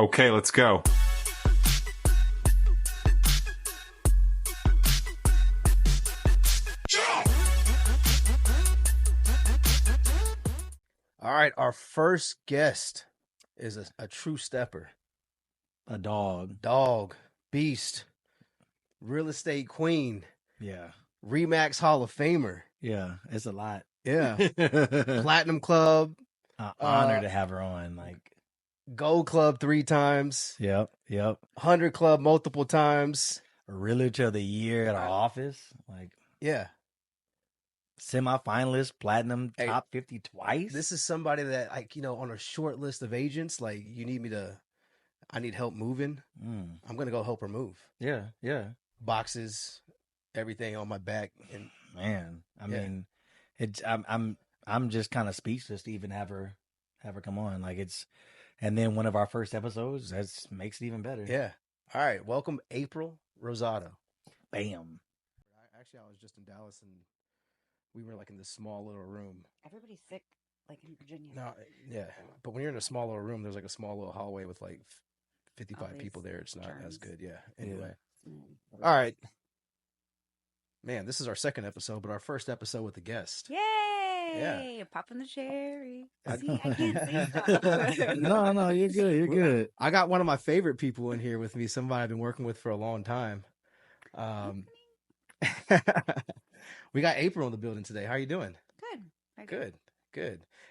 Okay, let's go. All right, our first guest is a true stepper. A dog. Dog, beast, real estate queen, Yeah. Remax Hall of Famer. Yeah. It's a lot. Yeah. Platinum Club, Honor to have her on. Like, Gold Club 3 times, yep. 100 Club multiple times. Realtor of the Year at our office. Like, Yeah. semi-finalist, platinum, Hey, top 50 twice. This is somebody that, like, on a short list of agents, like, I need help moving. I'm going to go help her move. Yeah. Boxes, everything on my back. And man, I mean, it's I'm just kind of speechless to even have her come on. Like, and then one of our first episodes, that makes it even better. Yeah. All right. Welcome, April Rosado. Bam. Actually, I was just in Dallas and we were like in this small little room. Everybody's sick, like in Virginia. No, yeah. But when you're in a small little room, there's like a small little hallway with like 55 people there. It's not as good. Yeah. Anyway. All right. Man, this is our second episode, but our first episode with a guest. Yay! Yeah. Popping the cherry. See, I can't say stuff. No, you're good. You're good. I got one of my favorite people in here with me, somebody I've been working with for a long time. We got April in the building today. How are you doing? Good.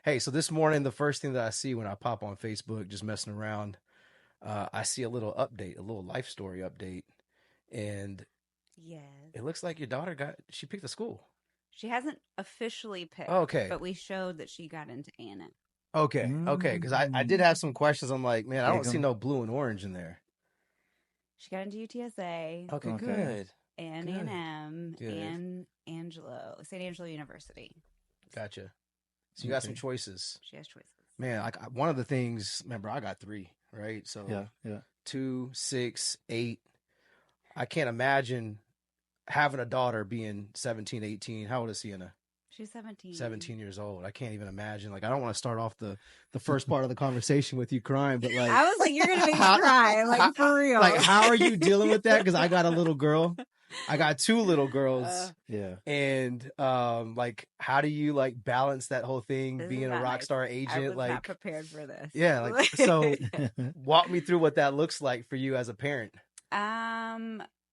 Hey, so this morning, the first thing that I see when I pop on Facebook, just messing around, I see a little update, a little life story update. And yes, it looks like your daughter she picked a school. She hasn't officially picked. Okay. But we showed that she got into Anna. Okay. Because I did have some questions. I'm like, man, I don't see no blue and orange in there. She got into UTSA. Okay. Good. And A&M and St. Angelo University. Gotcha. So you got some choices. She has choices. Man, like one of the things, remember, I got 3, right? So yeah. 2, 6, 8. I can't imagine having a daughter being 17, 18. How old is Sienna? She's 17. 17 years old. I can't even imagine. Like, I don't want to start off the first part of the conversation with you crying, but like, I was like, you're going to make me cry, like for real. Like, how are you dealing with that? Because I got a little girl. I got 2 little girls. Yeah. And like, how do you like balance that whole thing, being a rock star agent? I was like, not prepared for this. Yeah. Like, so walk me through what that looks like for you as a parent.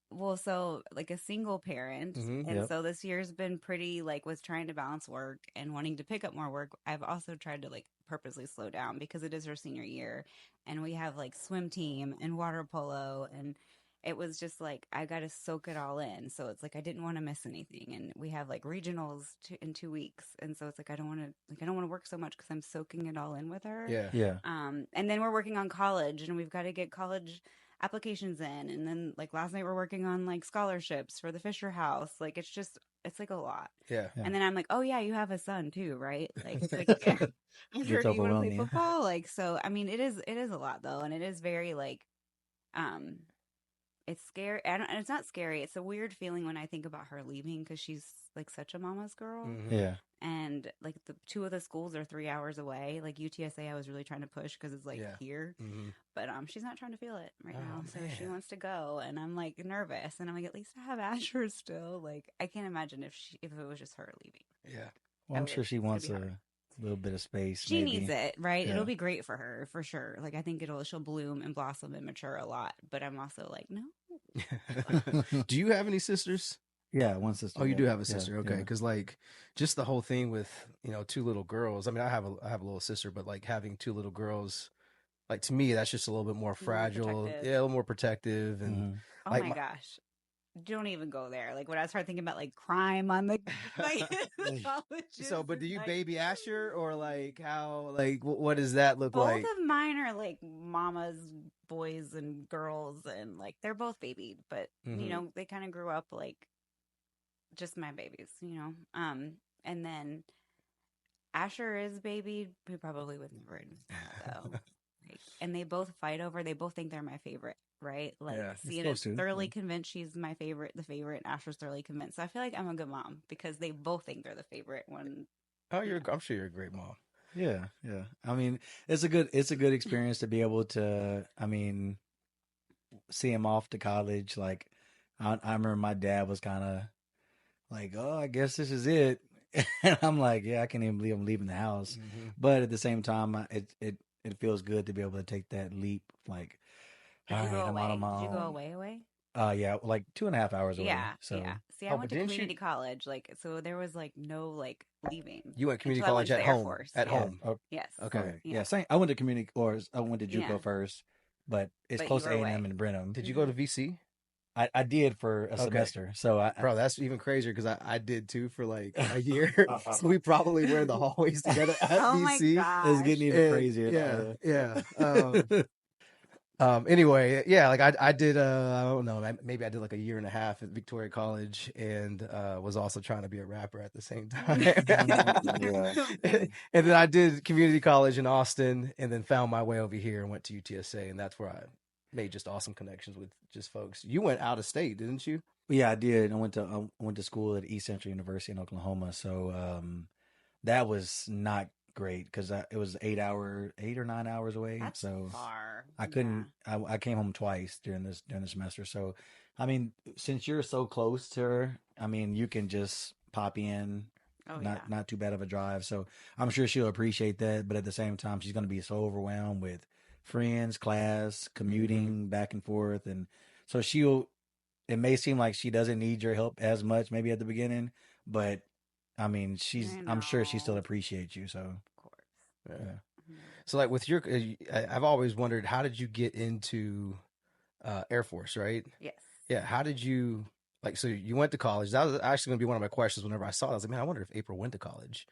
Well, so like a single parent. And so this year's been pretty like with trying to balance work and wanting to pick up more work. I've also tried to like purposely slow down because it is her senior year and we have like swim team and water polo, and it was just like I got to soak it all in. So it's like I didn't want to miss anything, and we have like regionals in 2 weeks, and so it's like I don't want to work so much because I'm soaking it all in with her. Yeah. And then we're working on college, and we've got to get college applications in, and then like last night we're working on like scholarships for the Fisher House. Like it's like a lot. Yeah. And then I'm like, oh yeah, you have a son too, right? Like I'm sure you want to play football. Like, so I mean, it is a lot though, and it is very like it's scary. And it's not scary. It's a weird feeling when I think about her leaving because she's like such a mama's girl. Mm-hmm. Yeah. And like the 2 of the schools are 3 hours away. Like UTSA, I was really trying to push because it's like here, but she's not trying to feel it right now. So she wants to go, and I'm like nervous. And I'm like, at least I have Asher still. Like I can't imagine if it was just her leaving. Yeah. Well, I'm sure she wants a little bit of space. She needs it, right? Yeah. It'll be great for her for sure. Like I think she'll bloom and blossom and mature a lot. But I'm also like, no. Do you have any sisters? Yeah, one sister. Oh, you do have a sister. Yeah, okay. Because like just the whole thing with, 2 little girls. I mean, I have a little sister, but like having 2 little girls, like to me, that's just a little bit more fragile. A little more protective. And oh my gosh. Don't even go there. Like when I start thinking about like crime on the So, but do you baby Asher or like how, like, what does that look like? Both of mine are like mama's boys and girls, and like they're both babied, but they kind of grew up like just my babies, and then Asher is babied. We probably would never though. And they both fight over. They both think they're my favorite, right? Like Siena's thoroughly convinced she's the favorite, and Asher's thoroughly convinced. So I feel like I'm a good mom because they both think they're the favorite one. Oh, I'm sure you're a great mom. Yeah. I mean, it's a good experience to be able to. I mean, see him off to college. Like, I remember my dad was kind of like, "Oh, I guess this is it," and I'm like, "Yeah, I can't even believe I'm leaving the house." But at the same time, it feels good to be able to take that leap. Like, Did all you right, go I'm out away? on my Did you go own. away? Yeah, like 2.5 hours away. Yeah, So, yeah. See, I Oh, went but to didn't you? community college, like, so there was like no like leaving You went community until I went college to at the Air home. Force. At Yeah. home. Yes. Okay. okay, Yeah. yeah. Same. I went to community, or I went to Yeah. JUCO first, but it's But you close to were A&M away. in Brenham. Did you go to VC? I did for a semester, so Bro, that's even crazier because I did too for like a year. So we probably were in the hallways together at Oh my VC. it's getting gosh. even And crazier. yeah. Anyway, yeah, like I did I don't know, maybe I did like a year and a half at Victoria College and was also trying to be a rapper at the same time. And then I did community college in Austin and then found my way over here and went to UTSA, and that's where I made just awesome connections with just folks. You went out of state, didn't you? Yeah, I did. I went to school at East Central University in Oklahoma, so that was not great because it was 8 or 9 hours away. That's so far. I couldn't. I came home twice during the semester. So, I mean, since you're so close to her, I mean, you can just pop in. Oh, Not too bad of a drive. So I'm sure she'll appreciate that. But at the same time, she's going to be so overwhelmed with friends, class, commuting back and forth, and so she'll. It may seem like she doesn't need your help as much, maybe at the beginning, but I mean, I'm sure she still appreciates you. So, of course. Yeah. So, like with your, I've always wondered, how did you get into Air Force, right? Yes. Yeah. How did you, like, so you went to college? That was actually going to be one of my questions whenever I saw it. I was like, man, I wonder if April went to college.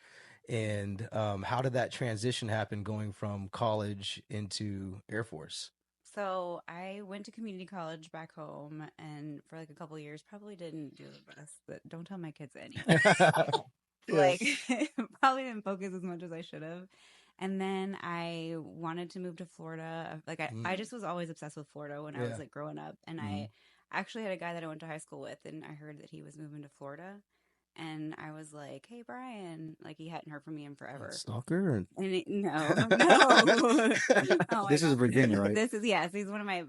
And how did that transition happen going from college into Air Force? So I went to community college back home, and for like a couple of years, probably didn't do the best. But don't tell my kids anything. Like, probably didn't focus as much as I should have. And then I wanted to move to Florida. Like, I just was always obsessed with Florida when I was like growing up. And I actually had a guy that I went to high school with, and I heard that he was moving to Florida. And I was like, "Hey, Brian!" Like, he hadn't heard from me in forever. Stalker? And no. Oh, this is Virginia, right? This is, yes. He's one of my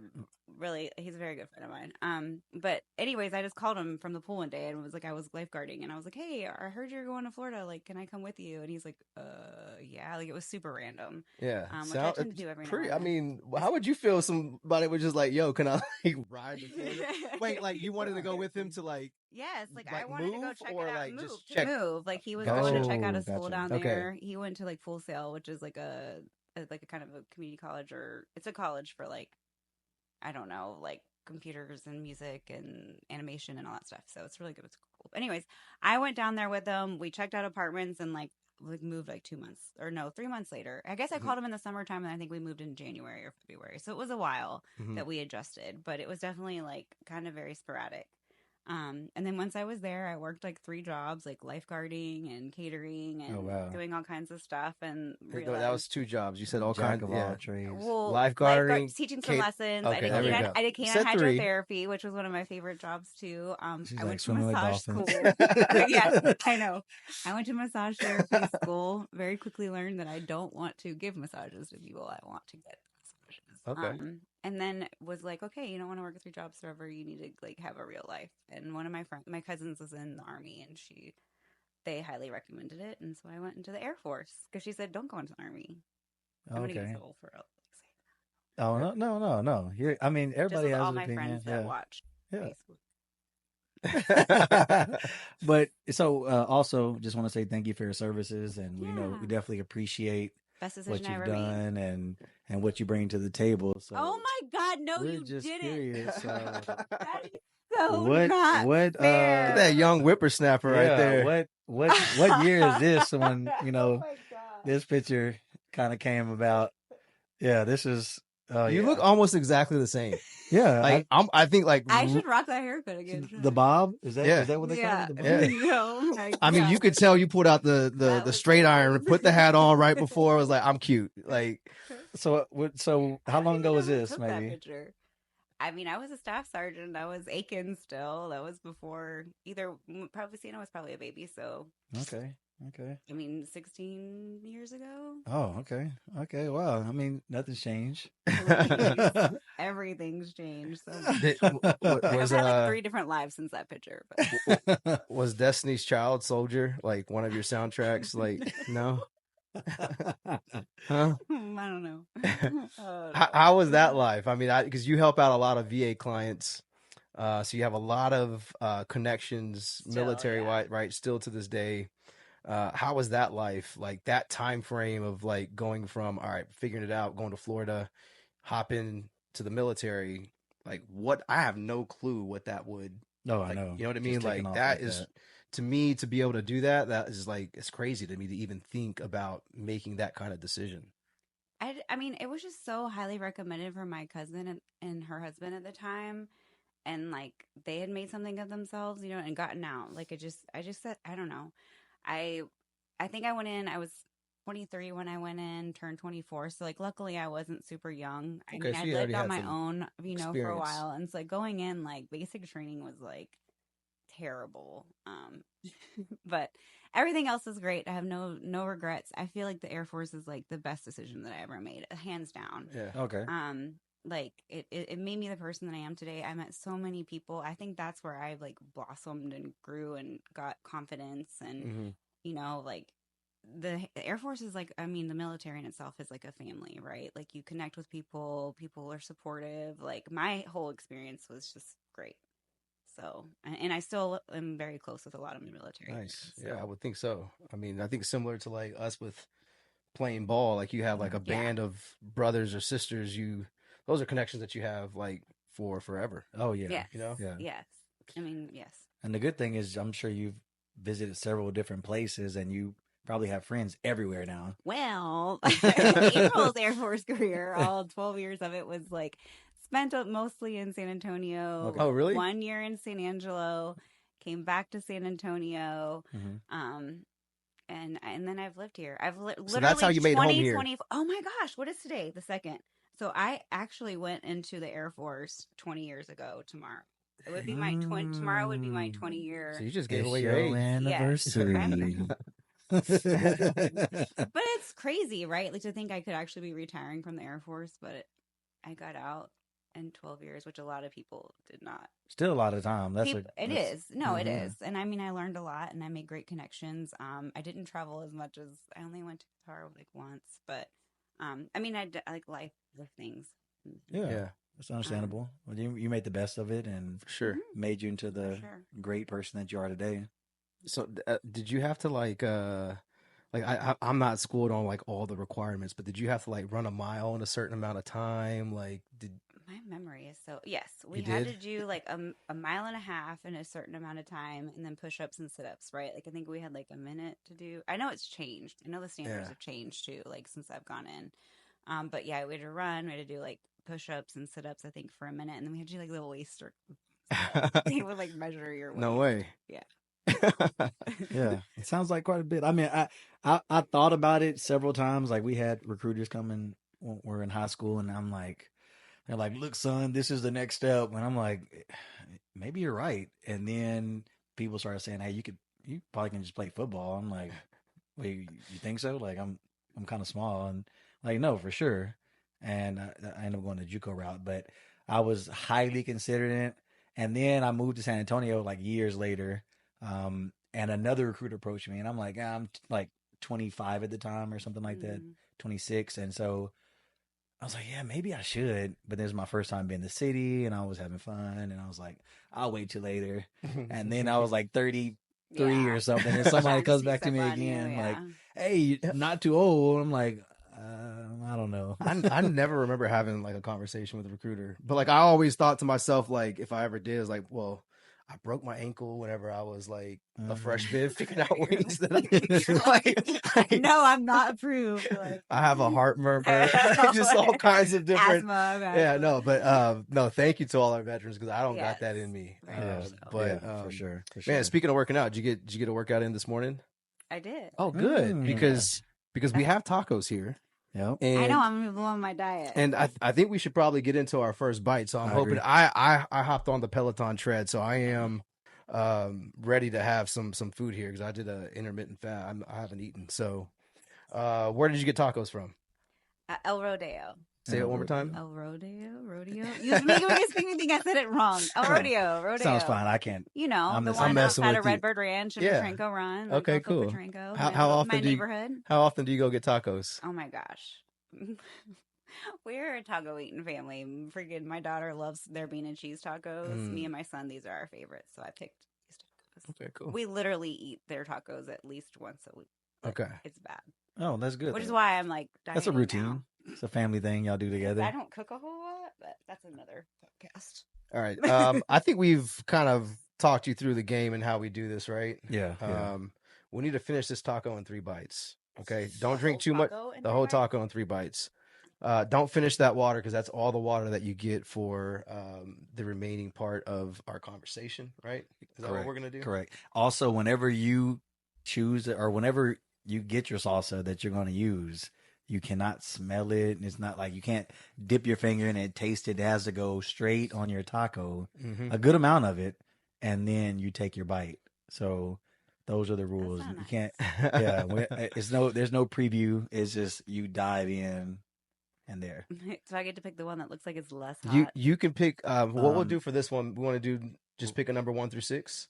he's a very good friend of mine. But anyways, I just called him from the pool one day and was like, I was lifeguarding, and I was like, "Hey, I heard you're going to Florida. Like, can I come with you?" And he's like, yeah. Like, it was super random. Yeah. Which I tend to do every now and then. I mean, how would you feel if somebody was just like, "Yo, can I like ride to Florida?" Wait, like you wanted to go with him to like? Yes, like I like wanted to go move check or it out. like Move just to check? move. Like, he was Gotcha. going to check out a Oh, school gotcha. down Okay. there. He went to like Full Sail, which is like a kind of a community college, or it's a college for like, I don't know, like computers and music and animation and all that stuff. So it's really good. It's cool. Anyways, I went down there with them. We checked out apartments and like moved like 2 months, or no, 3 months later. I guess I called him in the summertime, and I think we moved in January or February. So it was a while that we adjusted, but it was definitely like kind of very sporadic. And then once I was there, I worked like 3 jobs, like lifeguarding and catering and doing all kinds of stuff. And realized, that was 2 jobs. You said all Jack kinds of all trades. well, lifeguarding, teaching some lessons. Okay, there we go. I did canine Said 3. hydrotherapy, which was one of my favorite jobs too. She's I like went to swimming with massage school. dolphins. Yeah, I know. I went to massage therapy school. Very quickly learned that I don't want to give massages to people. I want to get massages. Okay. And then was like, okay, you don't want to work 3 jobs forever. You need to like have a real life. And one of my cousins was in the Army, and they highly recommended it. And so I went into the Air Force because she said, don't go into the Army. I'm going to get old for Oh, no. I mean, everybody has all an my opinion. friends that watch Facebook. But so also just want to say thank you for your services, and we definitely appreciate what you've done and what you bring to the table. So oh my God, no, we're you just didn't. curious. That is so what fair. That young whippersnapper right there. What year is this when Oh this picture kind of came about? Yeah, this is. You look almost exactly the same. Yeah, like I think like I should rock that haircut again. The bob is that what they call it? The bob? Yeah. Oh my God. I mean, you could tell you pulled out the straight iron, put the hat on right before. I was like, I'm cute. Like, so how long ago was this? Maybe. I mean, I was a staff sergeant. I was Aiken still. That was before probably Sienna was probably a baby. So okay. Okay. I mean, 16 years ago. Oh, okay. Okay. Wow. I mean, nothing's changed. Please. Everything's changed. So I've had like 3 different lives since that picture. But was Destiny's Child Soulja like one of your soundtracks? Like, no? Huh? I don't know. Oh, no. How was that life? I mean, because you help out a lot of VA clients. So you have a lot of connections, military-wise, right? Still to this day. How was that life? Like that time frame of like going from, all right, figuring it out, going to Florida, hopping to the military. Like what? I have no clue what that would. No, like, I know. You know what I mean? Like that is that. To me, to be able to do that, that is like, it's crazy to me to even think about making that kind of decision. I mean, it was just so highly recommended from my cousin and her husband at the time. And like they had made something of themselves, you know, and gotten out. Like I just said, I don't know. I think I went in, I was 23 when I went in, turned 24. So like luckily I wasn't super young. I mean, I lived on my own, you know, for a while. And it's like going in, like basic training was like terrible. But everything else is great. I have no regrets. I feel like the Air Force is like the best decision that I ever made, hands down. Yeah. Okay. Like it made me the person that I am today. I met so many people. I think that's where I like blossomed and grew and got confidence and you know, like the Air Force is like, I mean, the military in itself is like a family, right? Like you connect with people are supportive. Like my whole experience was just great. So, and I still am very close with a lot of the military. Nice. So. Yeah, I would think so. I mean, I think similar to like us with playing ball, like you have like a band of brothers or sisters, those are connections that you have like for forever. Oh yeah. Yes. You know? Yeah. Yes. I mean, yes. And the good thing is I'm sure you've visited several different places and you probably have friends everywhere now. Well, April's Air Force career, all 12 years of it was like spent mostly in San Antonio. Okay. Oh, really? 1 year in San Angelo, came back to San Antonio. And then I've lived here. I've literally so that's how you made home here. Oh my gosh, what is today? The 2nd. So I actually went into the Air Force 20 years ago tomorrow. It would be my tomorrow would be my 20-year. So you just gave away your anniversary. But it's crazy, right? Like to think I could actually be retiring from the Air Force, but I got out in 12 years, which a lot of people did not. Still a lot of time. It is. It is. And I mean, I learned a lot and I made great connections. I didn't travel as much as I only went to Qatar like once, but I mean, I like life things. Yeah. That's understandable. Well, you made the best of it and for sure made you into the great person that you are today. So did you have to like I'm not schooled on like all the requirements, but did you have to like run a mile in a certain amount of time? Like my memory is so yes, we had to do like a mile and a half in a certain amount of time, and then push-ups and sit-ups, right? Like I think we had like a minute to do. I know it's changed. I know the standards have changed too, like since I've gone in. But yeah, we had to run. We had to do like push-ups and sit-ups, I think, for a minute, and then we had to do like little waist or they would like measure your weight. No way. Yeah. Yeah, it sounds like quite a bit. I mean, I thought about it several times. Like we had recruiters coming when we were in high school, and I'm like, they're like, "Look, son, this is the next step," and I'm like, maybe you're right. And then people started saying, "Hey, you probably can just play football." I'm like, wait, you think so? Like I'm kind of small, and like no, for sure. And I ended up going the JUCO route, but I was highly considering it. And then I moved to San Antonio like years later. And another recruiter approached me, and I'm like, I'm like 25 at the time or something like that, 26. And so I was like, yeah, maybe I should. But this was my first time being in the city, and I was having fun. And I was like, I'll wait till later. And then I was like 33 or something, and somebody comes back to me again, like, hey, not too old. I'm like, I don't know. I never remember having like a conversation with a recruiter, but like I always thought to myself, like if I ever did, it's like, well, I broke my ankle whenever I was like a freshman, figuring out ways that like, no, I'm not approved. Like, I have a heart murmur, just all kinds of different. Asthma. Yeah, no, but no, thank you to all our veterans because I don't got that in me. But for sure. Man, speaking of working out, did you get a workout in this morning? I did. Oh, good because we have tacos here. Yep. I know I'm on my diet, and I think we should probably get into our first bite. So I'm hoping I hopped on the Peloton tread, so I am ready to have some food here because I did a intermittent fast. I haven't eaten. So, where did you get tacos from? El Rodeo. Say it one more time. El Rodeo. You was making me think I said it wrong. El Rodeo. Sounds fine. I can't. You know, the one outside of Redbird Ranch and Yeah. Petranco Run. Okay, cool. Petranco, how often my neighborhood. How often do you go get tacos? Oh my gosh. We're a taco eating family. Freaking my daughter loves their bean and cheese tacos. Me and my son, these are our favorites. So I picked these tacos. Okay, cool. We literally eat their tacos at least once a week. Okay. It's bad. Oh, that's good. Which is why I'm like, that's a routine. Now. It's a family thing y'all do together. I don't cook a whole lot, but that's another podcast. All right. I think we've kind of talked you through the game and how we do this, right? Yeah. We need to finish this taco in 3 bites. Okay. Don't drink too much. The whole taco in 3 bites. Don't finish that water because that's all the water that you get for the remaining part of our conversation, right? Is that what we're going to do? Correct. Also, whenever you choose or whenever you get your salsa that you're going to use, you cannot smell it. It's not like you can't dip your finger in it, taste it. It has to go straight on your taco, a good amount of it, and then you take your bite. So those are the rules. You can't. Yeah, there's no preview. It's just you dive in. And there. So I get to pick the one that looks like it's less hot. You can pick what we'll do for this one. We want to do just pick a number 1 through 6.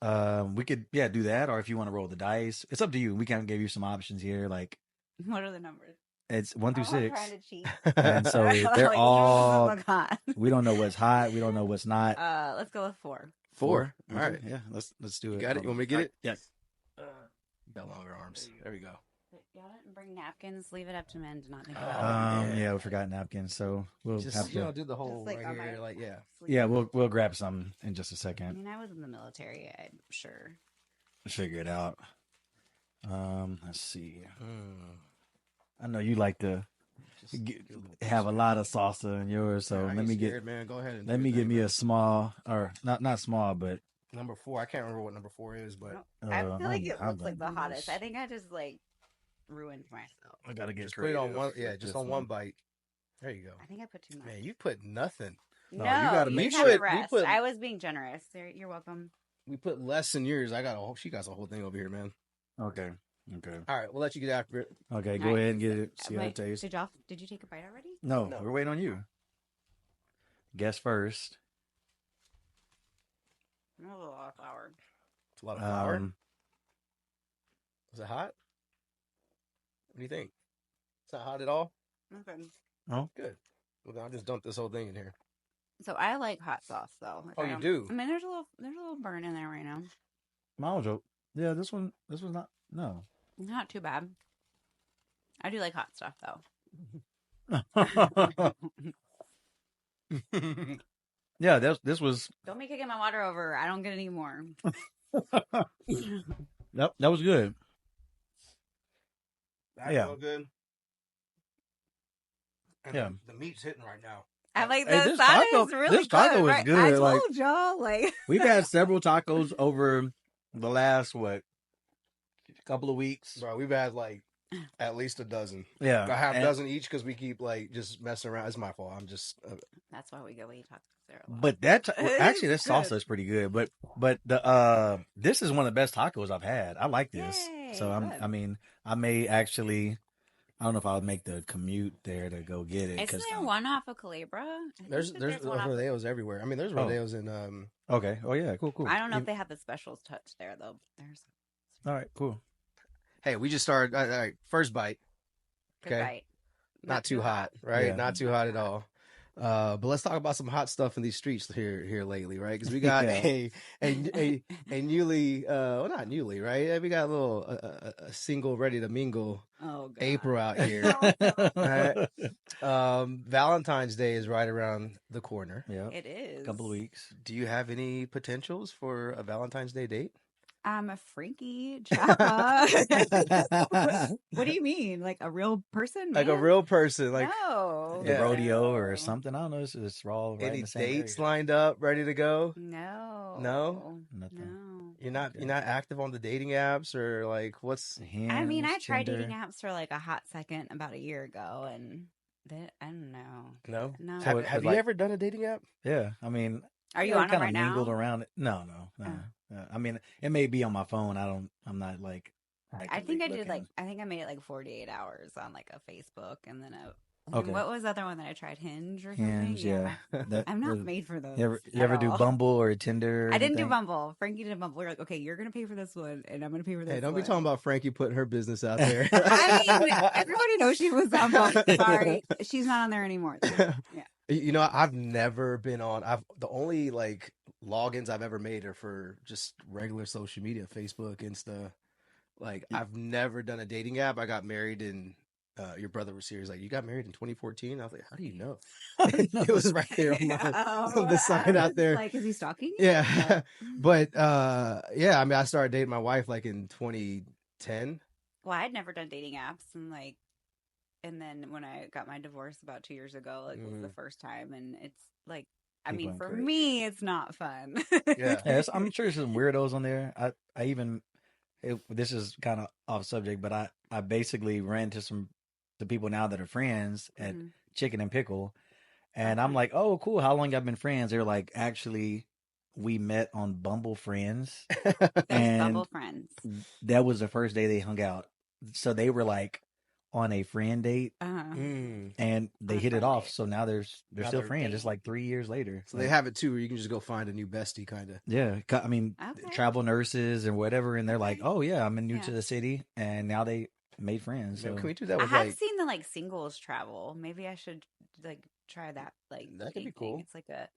We could do that, or if you want to roll the dice, it's up to you. We kind of gave you some options here. Like, what are the numbers? It's 1 through 6. I'm trying to cheat. And so they're all. We don't know what's hot. We don't know what's not. Let's go with 4. 4. All right. Yeah. Let's do it. You got it. You want me to get it? Yes. Got longer arms. There we go. Y'all didn't bring napkins. Leave it up to men to not think about it. Yeah, we forgot napkins, so we'll just, have to do the whole right here. Like, yeah. Yeah, we'll grab some in just a second. I mean, I was in the military. I'm sure. Figure it out. Let's see. I know you like to have a lot of salsa in yours, so let me get. Man, go ahead. Let me give me a small, or not small, but. Number 4. I can't remember what number 4 is, but I feel like it looks like the hottest. I think I just ruined myself. I gotta get put it on one. Yeah, just on one bite. There you go. I think I put too much. Man, you put nothing. No, you gotta make sure. I was being generous. You're welcome. We put less than yours. She got a whole thing over here, man. Okay. All right, we'll let you get after it. Okay, go ahead and get it. See how it tastes. Did you take a bite already? No, we're waiting on you. Guess first. That's a lot of flour. It's a lot of flour. Was it hot? What do you think? It's not hot at all? Okay. Oh, good. Well, I'll just dump this whole thing in here. So I like hot sauce, though. You do? I mean, there's a little burn in there right now. Mojo. Yeah, this one's not. No, not too bad. I do like hot stuff, though. Yeah, this was. Don't be kicking my water over. I don't get any more. Nope, that was good. That's so good. And yeah, the meat's hitting right now. I like this taco. Is really this taco good, is right? good. I told y'all, we've had several tacos over the last couple of weeks. Bro, we've had at least a dozen. Yeah, a half dozen each because we keep just messing around. It's my fault. I'm just. That's why we go eat tacos there a lot. But actually, this salsa is pretty good. But the this is one of the best tacos I've had. I like this. Yay, so I may actually. I don't know if I'll make the commute there to go get it. Isn't there one off of Calabria? There's rodeos everywhere. I mean, there's rodeos in. Okay. Oh yeah. Cool. I don't know if they have the specials touch there though. All right. Cool. Hey, we just started. All right, first bite. Okay. Bite. Not too hot, right? Yeah. Not too hot at all. But let's talk about some hot stuff in these streets here lately, right? Because we got a newly, well, not newly, right? We got a single ready to mingle April out here. Right? Valentine's Day is right around the corner. Yeah, it is. A couple of weeks. Do you have any potentials for a Valentine's Day date? I'm a freaky Java. What do you mean? Like a real person? Like a real person? Like no. The rodeo or something? I don't know. It's all right. Any dates lined up, ready to go? No. Nothing. No. You're not active on the dating apps or what's? Hinge, I mean, I tried Tinder. dating apps for a hot second about a year ago, and I don't know. No. So have you ever done a dating app? Yeah, I mean. Are you on it right now? Mingled around it. No. I mean, it may be on my phone. I'm not like. I think I did looking. I think I made it like 48 hours on like a Facebook, and then Okay. what was the other one that I tried? Hinge or Hinge, something? yeah. I'm not made for those. You ever do Bumble or Tinder? Or I didn't do Bumble. Frankie did Bumble. We're like, okay, you're gonna pay for this one, and I'm gonna pay for this. Hey, don't one. be talking about Frankie putting her business out there. I mean, everybody knows she was on Bumble. Sorry, she's not on there anymore. Yeah. You know, I've never been on. The only like logins I've ever made are for just regular social media, Facebook, Insta. Like, I've never done a dating app. I got married in, your brother was serious. Like, you got married in 2014? I was like, how do you know? It was right there on, on the sign out there. Like, is he stalking? Yeah. But, yeah, I mean, I started dating my wife like in 2010. Well, I'd never done dating apps. And then when I got my divorce about 2 years ago, like, was the first time. And it's like, I mean, for me, it's not fun. Yeah, I'm sure there's some weirdos on there. I even... this is kind of off subject, but I basically ran to the people now that are friends at Chicken and Pickle, and I'm like, oh, cool. How long y'all been friends? They're like, actually, we met on Bumble Friends, and Bumble Friends. That was the first day they hung out. So they were like on a friend date, and they hit it off. So now they're still friends. It's like 3 years later. So they have it too, where you can just go find a new bestie, kind of. Yeah, I mean, travel nurses and whatever, and they're like, "Oh yeah, I'm new to the city," and now they made friends. So. Can we do that? With, I have seen the like singles travel. Maybe I should like try that. Like that could be cool. It's like a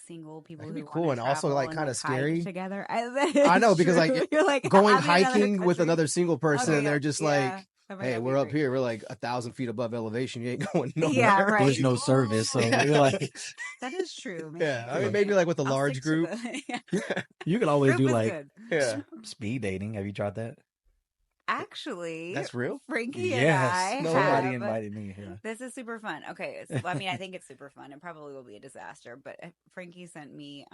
single people who be cool and also like kind of scary together. I know because like you're like going hiking with another single person, and they're just like. Hey, we're up here. We're like 1,000 feet above elevation. You ain't going nowhere. Yeah, right. There's no service, so you're like. That is true. Maybe. Yeah, I mean maybe like with a large group. You can always do like good. speed dating. Have you tried that? Actually, that's real. Frankie and I. Nobody invited me. Yeah. This is super fun. Okay, so, I mean, I think it's super fun. It probably will be a disaster, but Frankie sent me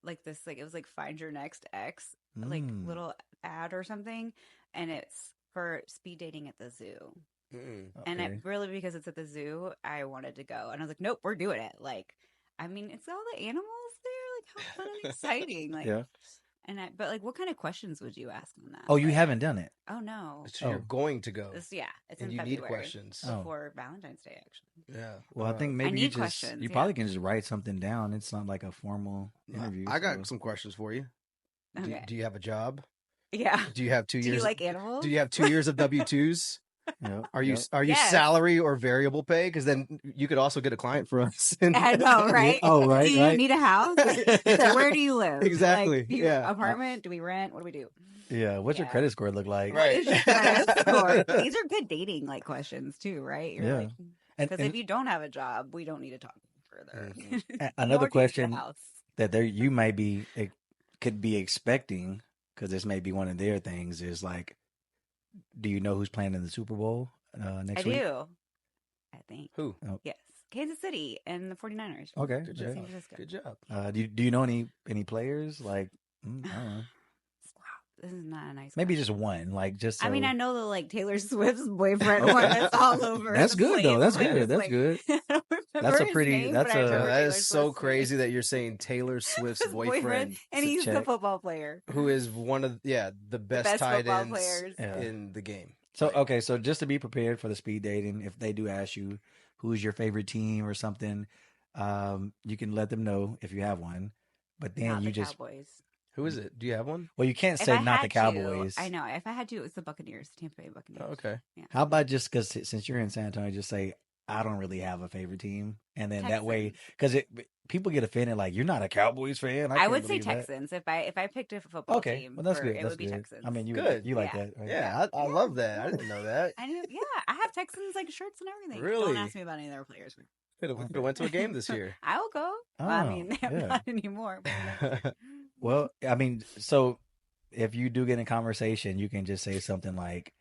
like this, like it was like Find Your Next Ex, like little ad or something, and it's for speed dating at the zoo. And it really, because it's at the zoo, I wanted to go, and I was like, nope, we're doing it. Like, I mean, it's all the animals there. Like, how fun and exciting! Like, yeah. But like, what kind of questions would you ask on that? Oh, you haven't done it? Oh no. So you're going to go. It's in you February, need questions before Valentine's Day, actually. Yeah. Well, I think maybe you probably can just write something down. It's not like a formal interview. I got some questions for you. Okay. Do you have a job? Yeah. Do you have 2 years? Do you like animals? Do you have 2 years of W-2s? Yep. Are you salary or variable pay? Because then you could also get a client for us. I know, right? Oh, right. Do you need a house? So where do you live? Exactly. Like, apartment? Do we rent? What do we do? Yeah. What's your credit score look like? Right. These are good dating like questions too, right? You're because if you don't have a job, we don't need to talk further. Another question that you might could be expecting, because this may be one of their things, is like, do you know who's playing in the Super Bowl next week? I do. I think. Who? Oh. Yes. Kansas City and the 49ers. Okay. Good job. Good job. Do you know any players? Like, I don't know. This is not a nice Maybe question. just one. Like, just. I mean, I know the like Taylor Swift's boyfriend one that's all over. That's good though. That's good. That's good. That's a pretty. That is so crazy that you're saying Taylor Swift's boyfriend, and he's the football player who is one of the best tight ends players in the game. So okay, so just to be prepared for the speed dating, if they do ask you who's your favorite team or something, you can let them know if you have one. But then not you the just Cowboys. Who is it? Do you have one? Well, you can't say not the Cowboys. I know. If I had to, it was the Buccaneers, Tampa Bay Buccaneers. Oh, okay. Yeah. How about just because since you're in San Antonio, just say I don't really have a favorite team, and then that way, because people get offended, like you're not a Cowboys fan. I would say Texans if I picked a football team. Well, that's good. It would be Texans. I mean, you good. You like that, right? Yeah, I love that. I didn't know that. I know. Yeah, I have Texans like shirts and everything. Really? Don't ask me about any of their players. Could have went to a game this year. I will go. I mean, not anymore. But well, I mean, so if you do get in conversation, you can just say something like,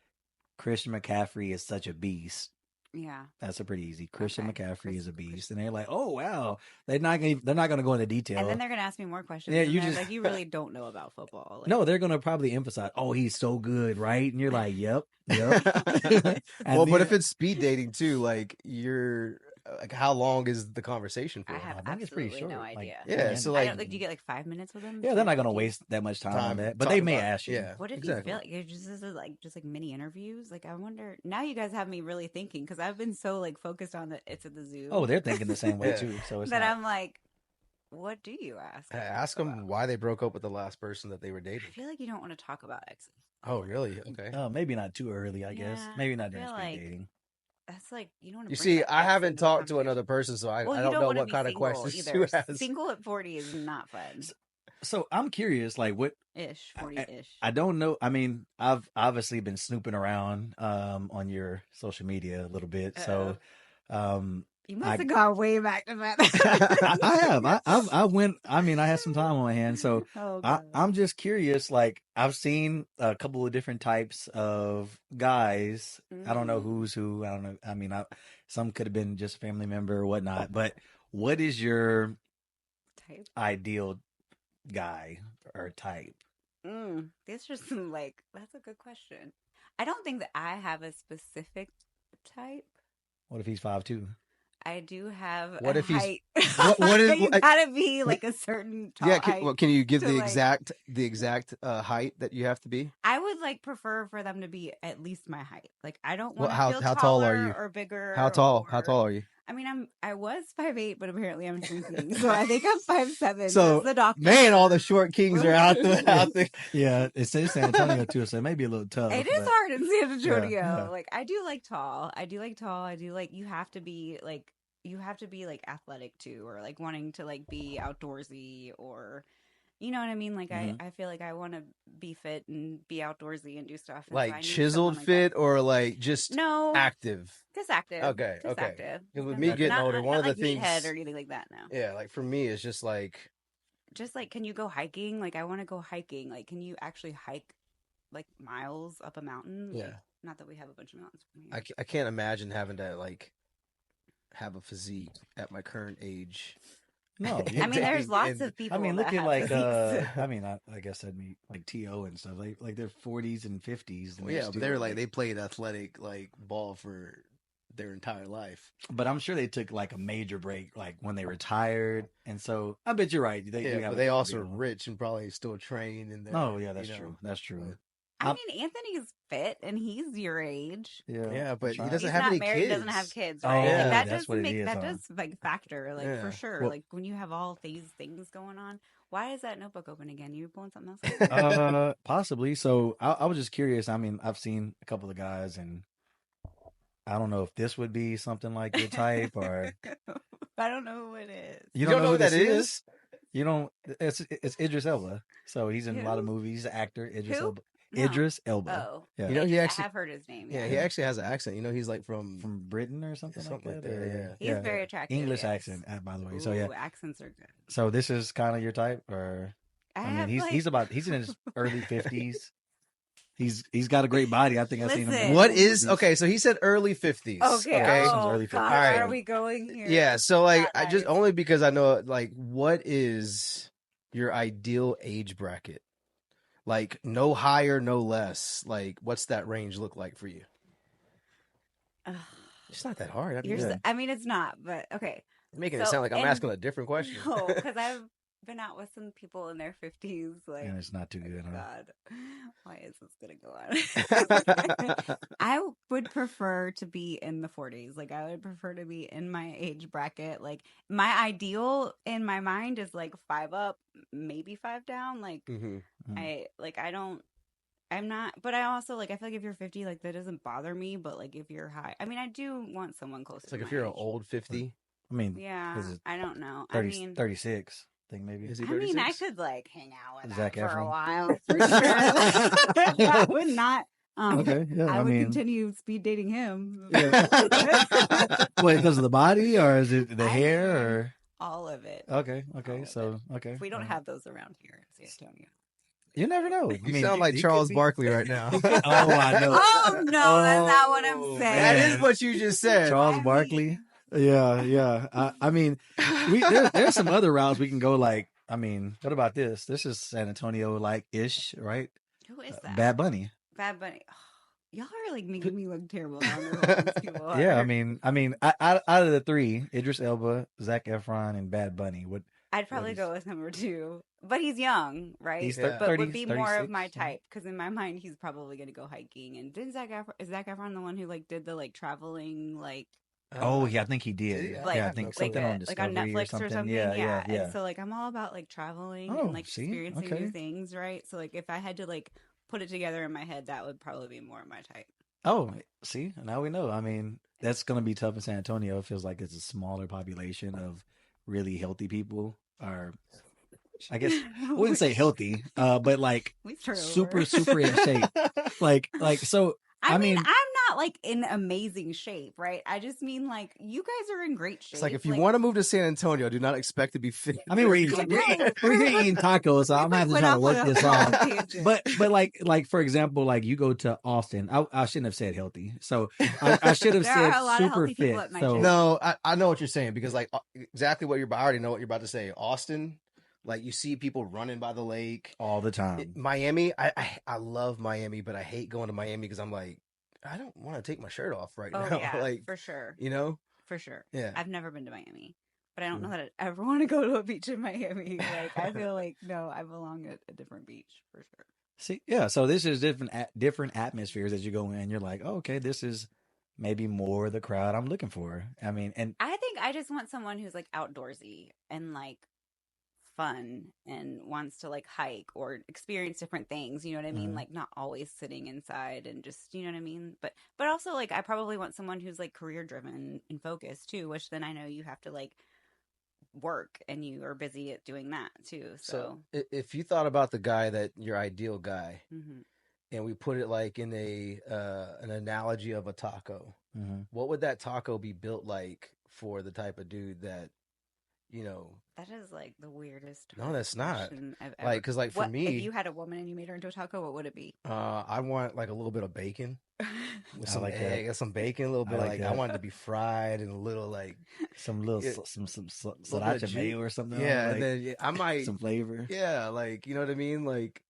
"Christian McCaffrey is such a beast." Yeah, that's a pretty easy. Christian McCaffrey is a beast, and they're like, "Oh wow!" They're not gonna go into detail, and then they're gonna ask me more questions. Yeah, you just like you really don't know about football. Like, no, they're gonna probably emphasize, "Oh, he's so good, right?" And you're like, "Yep." Well, but if it's speed dating too, like you're like how long is the conversation for? I have I think it's pretty absolutely no short. idea. Yeah, so I like, don't think you get like 5 minutes with them. Yeah, they're not gonna waste that much time on that, but they may ask you. Yeah, what if you feel like you're just like mini interviews? Like, I wonder. Now you guys have me really thinking because I've been so like focused on the it's at the zoo. Oh, they're thinking the same way too. So it's that not... I'm like, what do you ask? Ask them why they broke up with the last person that they were dating. I feel like you don't want to talk about exes. Oh, really? Okay. Maybe not too early. I guess maybe not during speed dating. That's like you don't. You see, I haven't talked to another person, so I don't know what kind of questions either. to ask. Single at 40 is not fun. So I'm curious, like what 40-ish. I don't know. I mean, I've obviously been snooping around on your social media a little bit. So you must have gone way back to that. I have. I went. I mean, I had some time on my hands, so I'm just curious. Like, I've seen a couple of different types of guys. I don't know who's who. I don't know. I mean, some could have been just a family member or whatnot. But what is your ideal guy or type? This is like that's a good question. I don't think that I have a specific type. What if he's 5'2"? I do have what if height. What is you gotta be like a certain tall height. Can you give the exact height that you have to be? I would like prefer for them to be at least my height. Like I don't want to feel how taller tall are you? or bigger. How tall are you? I mean, I was 5'8", but apparently I'm shrinking, so I think I'm 5'7". So that's the doctor. Man, all the short kings are out there. Yeah, it's in San Antonio too, so it may be a little tough. It is hard in San Antonio. Yeah. Like I do like tall. I do like you have to be like athletic too, or like wanting to like be outdoorsy, or you know what I mean? Like I feel like I want to be fit and be outdoorsy and do stuff. And like chiseled fit or like just active? Just active. Okay. Active. Because with me getting older, one of the things meathead or anything like that now. Yeah, like for me it's just like can you go hiking? Like I want to go hiking. Like can you actually hike like miles up a mountain? Yeah. Like, not that we have a bunch of mountains. I can't imagine having to like have a physique at my current age. No, I mean, there's lots of people. I mean, look at like, I mean, I guess I'd meet like T.O. and stuff. Like they're 40s and 50s. Well, yeah, but they're like they played athletic like ball for their entire life. But I'm sure they took like a major break, like when they retired, and so I bet you're right. But they also are rich and probably still train. And oh yeah, that's true. That's true. I mean, Anthony's fit and he's your age. Yeah, but he doesn't he's have not any married, kids. Doesn't have kids, right? Oh, yeah, that that's does what make it is, that does like factor, like for sure. Well, like when you have all these things going on. Why is that notebook open again? You pulling something else? Possibly. So I was just curious. I mean, I've seen a couple of guys, and I don't know if this would be something like your type, or I don't know who it is. You don't know who that is? You don't. It's Idris Elba. So he's in a lot of movies. He's an actor. Elba. No. Idris Elba. Oh, yeah. You know, he actually. I have heard his name. Yeah, he actually has an accent. You know, he's like from Britain or something like that. Yeah, he's very attractive. English accent, by the way. So yeah, accents are good. So this is kind of your type, or I mean, he's in his early 50s. He's got a great body. I think I've seen him. What is okay? So he said early 50s. Okay. Oh, early 50s. All right. Are we going here? Yeah. So like, I just only because I know like what is your ideal age bracket? Like no higher, no less. Like what's that range look like for you? It's not that hard. I mean, it's not, but okay. You're making it sound like I'm asking a different question. No, because I've been out with some people in their 50s. Like, and it's not too good. Huh? God, why is this gonna go on? I would prefer to be in the 40s. Like, I would prefer to be in my age bracket. Like, my ideal in my mind is like 5 up, maybe 5 down. Like, I'm not, but I also like, I feel like if you're 50, like that doesn't bother me, but like if you're high, I mean, I do want someone closer. It's like if you're an old 50. I mean, yeah, I don't know. 36, I think maybe. Is he 36? I mean, I could like hang out with Zac that for Efron? a while. For sure. I would not. Okay, yeah, I would continue speed dating him. Yeah. Wait, because of the body, or is it the hair, or all of it? Okay, so okay. We don't have those around here in San Antonio. You never know. You sound like Charles Barkley right now. Oh, I know. Oh no, that's not what I'm saying. That is what you just said. Charles Barkley. Yeah. I mean, there's some other routes we can go. Like, I mean, what about this? This is San Antonio like ish, right? Who is that? Bad Bunny. Bad Bunny. Y'all are like making me look terrible. Now these people are. Yeah, I mean, out of the three, Idris Elba, Zac Efron, and Bad Bunny, I'd probably go with number 2, but he's young, right? He's but 30, would be more of my 36, type because in my mind he's probably going to go hiking. And didn't is Zac Efron the one who like did the like traveling like? Oh yeah, I think he did. Yeah, I think something on Discovery like on Netflix or something. Yeah. And so like I'm all about like traveling and like experiencing new things, right? So like if I had to like put it together in my head, that would probably be more of my type. Oh, see, now we know. I mean, that's going to be tough in San Antonio. It feels like it's a smaller population of really healthy people. Or, I guess I wouldn't say healthy, but like super in shape. Like so. I mean, I'm not like in amazing shape, right? I just mean like you guys are in great shape. It's like if you want to move to San Antonio, do not expect to be fit. I mean, we're eating tacos, so I'm gonna have to try to work this off. But like for example, like you go to Austin. I shouldn't have said healthy. So I should have said super fit. So no, I know what you're saying because like exactly what I already know what you're about to say. Austin. Like you see people running by the lake all the time. Miami, I love Miami, but I hate going to Miami because I'm like, I don't want to take my shirt off right now. Yeah, like for sure. You know? For sure. Yeah. I've never been to Miami, but I don't know that I ever want to go to a beach in Miami. Like I feel like no, I belong at a different beach for sure. See, yeah. So this is different atmospheres as you go in. You're like, oh, okay, this is maybe more the crowd I'm looking for. I mean, and I think I just want someone who's like outdoorsy and like fun and wants to like hike or experience different things, you know what I mean? Like not always sitting inside and just, you know what I mean? But also like I probably want someone who's like career driven and focused too, which then I know you have to like work and you are busy at doing that too. So if you thought about the guy that your ideal guy and we put it like in an analogy of a taco, what would that taco be built like for the type of dude that you know? That is like the weirdest. No, that's not. I've like because like for me, if you had a woman and you made her into a taco, what would it be? I want like a little bit of bacon with some like egg, some bacon, a little bit like I want it to be fried and a little like some sriracha mayo or something. Yeah, like, and then I might some flavor. Yeah, like you know what I mean, like.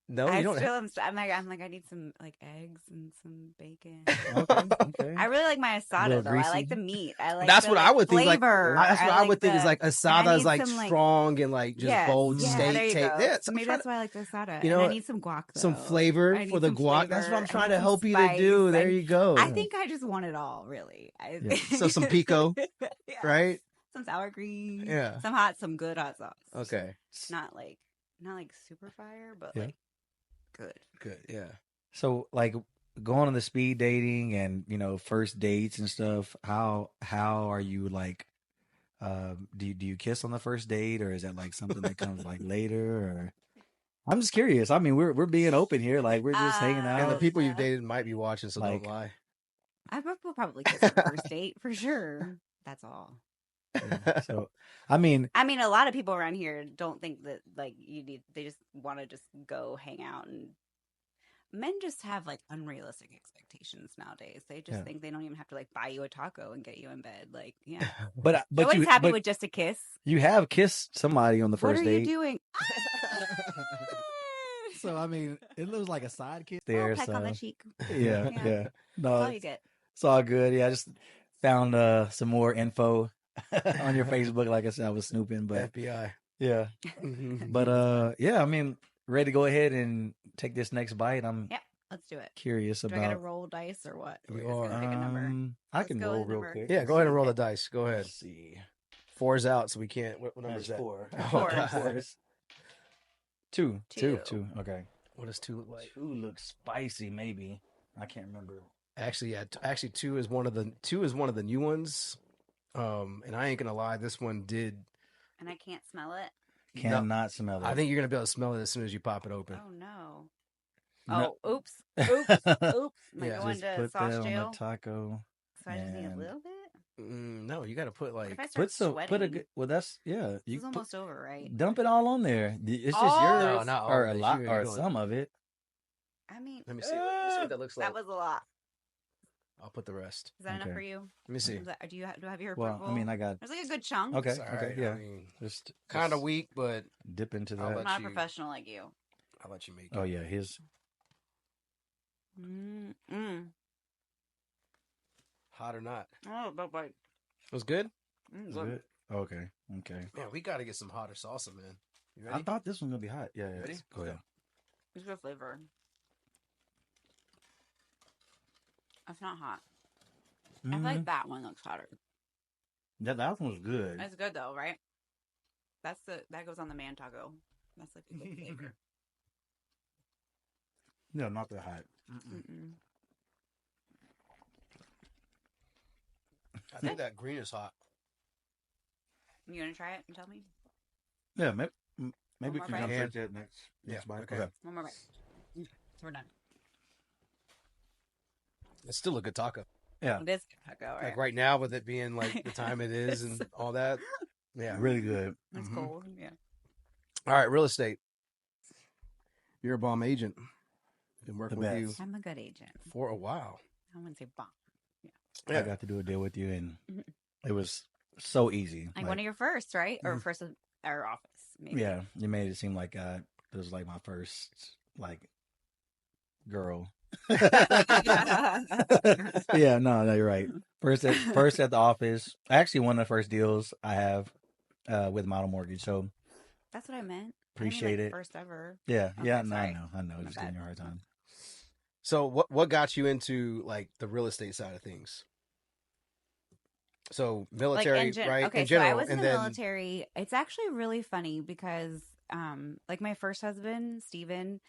No, you don't. I'm like I need some like eggs and some bacon. Okay. I really like my asada though. I like the meat. I like that's what I would think. Like that's what I would think is like asada is like strong and like just bold steak. Yeah, so maybe that's why I like the asada. You know, and I need some guac though. Some flavor for the guac. That's what I'm trying to help you to do. There you go. I think I just want it all, really. So some pico, right? Some sour cream. Yeah. Some good hot sauce. Okay. Not like super fire, but like. Good, yeah. So, like, going on the speed dating and first dates and stuff. How are you like? Do you kiss on the first date, or is that like something that comes like later? Or I'm just curious. I mean, we're being open here, like we're just hanging out. And the people you've dated might be watching, so don't lie. I will probably kiss on the first date for sure. That's all. Yeah. So, I mean, a lot of people around here don't think that like they just want to just go hang out, and men just have like unrealistic expectations nowadays. They just think they don't even have to like buy you a taco and get you in bed. Like, yeah. but nobody's happy with just a kiss. You have kissed somebody on the first date. What are you doing? So I mean, it looks like a side kiss there. Peck on the cheek. Yeah. No, that's all you get. It's all good. Yeah, I just found some more info on your Facebook. Like I said, I was snooping, but FBI. Yeah. But yeah, I mean, ready to go ahead and take this next bite. Let's do it. Curious about. Do I gotta roll dice or what? You are. Pick a number. I can roll real quick. Yeah, go ahead and roll the dice. Go ahead. Let's see. 4's out, so we can't. What number is that? 4. Four. 2. Okay. What does 2 look like? 2 looks spicy. Maybe I can't remember. Actually, yeah. Actually, 2 is one of the new ones. And I ain't gonna lie, this one did. And I can't smell it. Cannot smell it. I think you're gonna be able to smell it as soon as you pop it open. Oh no. No. Oh, oops. Am I going just to put sauce that jail? on a taco. So I just need a little bit. No, you got to put like. If I start sweating, well, that's yeah. It's almost over, right? Dump it all on there. It's just yours, No, not or all a lot, of it. or some of it. I mean, let me see what that looks like. That was a lot. I'll put the rest. Is that enough for you? Let me see. Do you have your? Well, I mean, I got. There's like a good chunk. Okay. Sorry, Okay. Yeah. I mean, just kind of weak, but dip into that. I'm not a professional like you. I'll let you make it. Oh yeah, his. Hot or not? Oh, but bite. It was good? Good. Okay. Man, we got to get some hotter salsa, man. You ready? I thought this one was going to be hot. Yeah. Ready? Go ahead. It's good flavor. It's not hot. I feel like that one looks hotter. Yeah, that one was good. It's good though, right? That goes on the man taco. That's like a good flavor. No, not that hot. I think that green is hot. You gonna try it and tell me? Yeah, maybe we more can bite? take that next bite. Okay. One more bite. We're done. It's still a good taco. Yeah. It is good taco, right? Like right now, with it being like the time it is and all that. Yeah. Really good. It's cold. Yeah. All right, real estate. You're a bomb agent. Been working with you I'm a good agent. for a while. I wouldn't say bomb. I got to do a deal with you, and it was so easy. Like one of your first, right? Or first of our office, maybe. Yeah, you made it seem like it was like my first like girl. Yeah, no, you're right. First at the office. Actually, one of the first deals I have with Model Mortgage. So that's what I meant. Appreciate it. First ever. Yeah, Okay, yeah. No, sorry. I know. Just giving you a hard time. So what got you into like the real estate side of things? So military, right? Okay, in general, so I was in and the then military. It's actually really funny because, like my first husband, Steven,